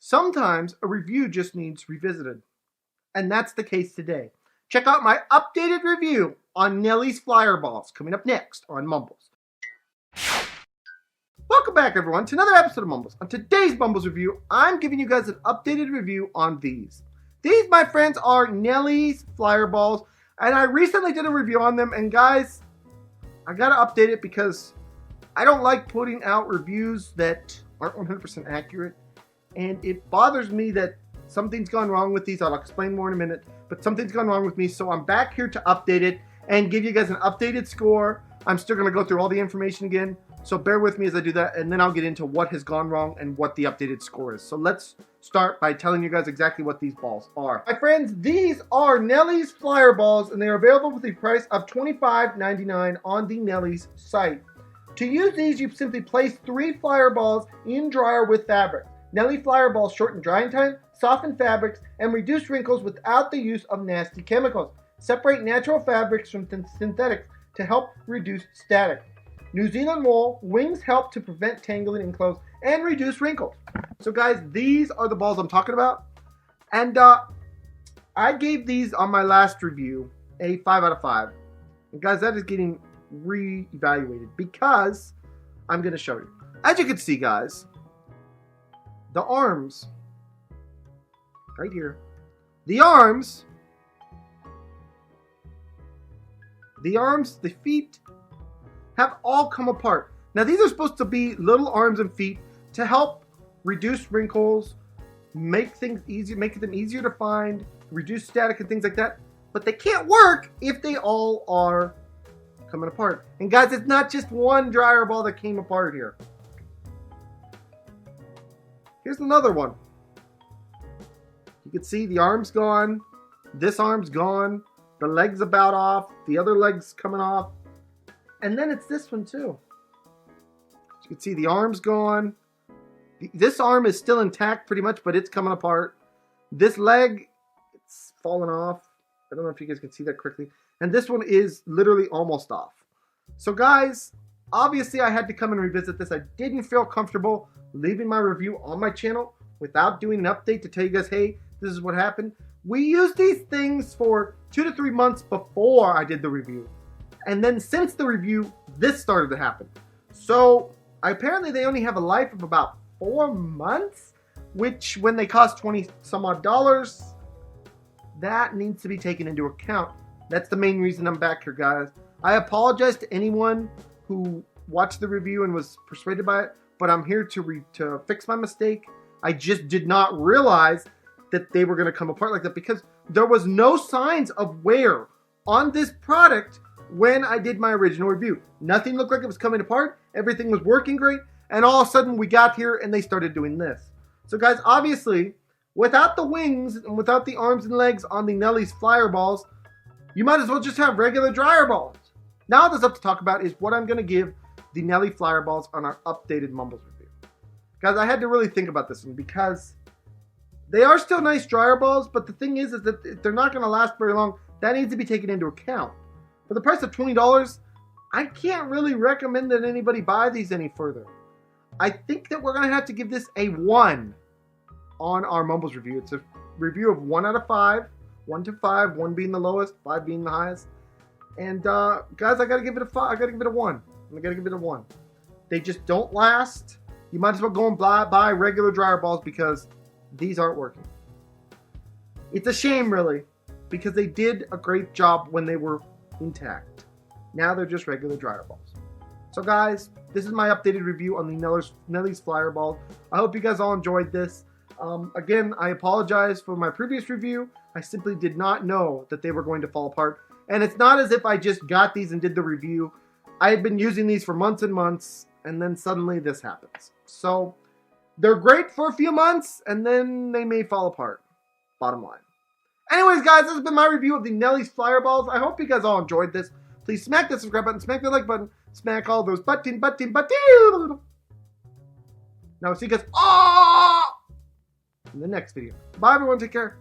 Sometimes a review just needs revisited. And that's the case today. Check out my updated review on Nellie's Flyer Balls coming up next on Mumbles. Welcome back, everyone, to another episode of Mumbles. On today's Mumbles review, I'm giving you guys an updated review on these. These, my friends, are Nellie's Flyer Balls, and I recently did a review on them, and guys, I gotta update it because I don't like putting out reviews that aren't 100% accurate, and it bothers me that something's gone wrong with these. I'll explain more in a minute, but something's gone wrong with me, so I'm back here to update it and give you guys an updated score. I'm still gonna go through all the information again, so bear with me as I do that, and then I'll get into what has gone wrong and what the updated score is. So let's start by telling you guys exactly what these balls are. My friends, these are Nellie's Flyer Balls, and they are available with a price of $25.99 on the Nellie's site. To use these, you simply place 3 flyer balls in dryer with fabric. Nellie Flyer Balls shorten drying time, soften fabrics, and reduce wrinkles without the use of nasty chemicals. Separate natural fabrics from synthetics to help reduce static. New Zealand wool wings help to prevent tangling in clothes and reduce wrinkles. So guys, these are the balls I'm talking about. And I gave these on my last review a 5 out of 5. And guys, that is getting re-evaluated because I'm going to show you. As you can see, guys, the arms, right here, the arms, the feet, have all come apart. Now these are supposed to be little arms and feet to help reduce wrinkles, make things easier, make them easier to find, reduce static and things like that. But they can't work if they all are coming apart. And guys, it's not just one dryer ball that came apart here. Here's another one. You can see the arm's gone, this arm's gone, the leg's about off, the other leg's coming off. And then it's this one too. You can see the arm's gone. This arm is still intact pretty much, but it's coming apart. This leg, it's falling off. I don't know if you guys can see that correctly. And this one is literally almost off. So guys, obviously I had to come and revisit this. I didn't feel comfortable leaving my review on my channel without doing an update to tell you guys, hey, this is what happened. We used these things for 2 to 3 months before I did the review. And then since the review, this started to happen. So apparently they only have a life of about 4 months, which when they cost 20 some odd dollars, that needs to be taken into account. That's the main reason I'm back here, guys. I apologize to anyone who watched the review and was persuaded by it, but I'm here to fix my mistake. I just did not realize that they were going to come apart like that because there was no signs of wear on this product when I did my original review. Nothing looked like it was coming apart. Everything was working great. And all of a sudden we got here and they started doing this. So guys, obviously, without the wings and without the arms and legs on the Nellie's Flyer Balls, you might as well just have regular dryer balls. Now all that's up to talk about is what I'm going to give the Nellie Flyer Balls on our updated Mumbles review. Guys, I had to really think about this one because they are still nice dryer balls, but the thing is that they're not going to last very long. That needs to be taken into account. For the price of $20, I can't really recommend that anybody buy these any further. I think that we're going to have to give this a 1 on our Mumbles review. It's a review of 1 out of 5. 1 to 5, 1 being the lowest, 5 being the highest. And guys, I got to give it a 5. I got to give it a 1. I got to give it a 1. They just don't last. You might as well go and buy regular dryer balls because these aren't working. It's a shame, really, because they did a great job when they were intact. Now they're just regular dryer balls. So guys, this is my updated review on the Nellie's Flyer Balls. I hope you guys all enjoyed this. Again, I apologize for my previous review. I simply did not know that they were going to fall apart. And it's not as if I just got these and did the review. I had been using these for months and months, and then suddenly this happens. So they're great for a few months, and then they may fall apart. Bottom line. Anyways, guys, this has been my review of the Nellie's Flyer Balls. I hope you guys all enjoyed this. Please smack the subscribe button, smack the like button, smack all those button. Now, see you guys in the next video. Bye, everyone. Take care.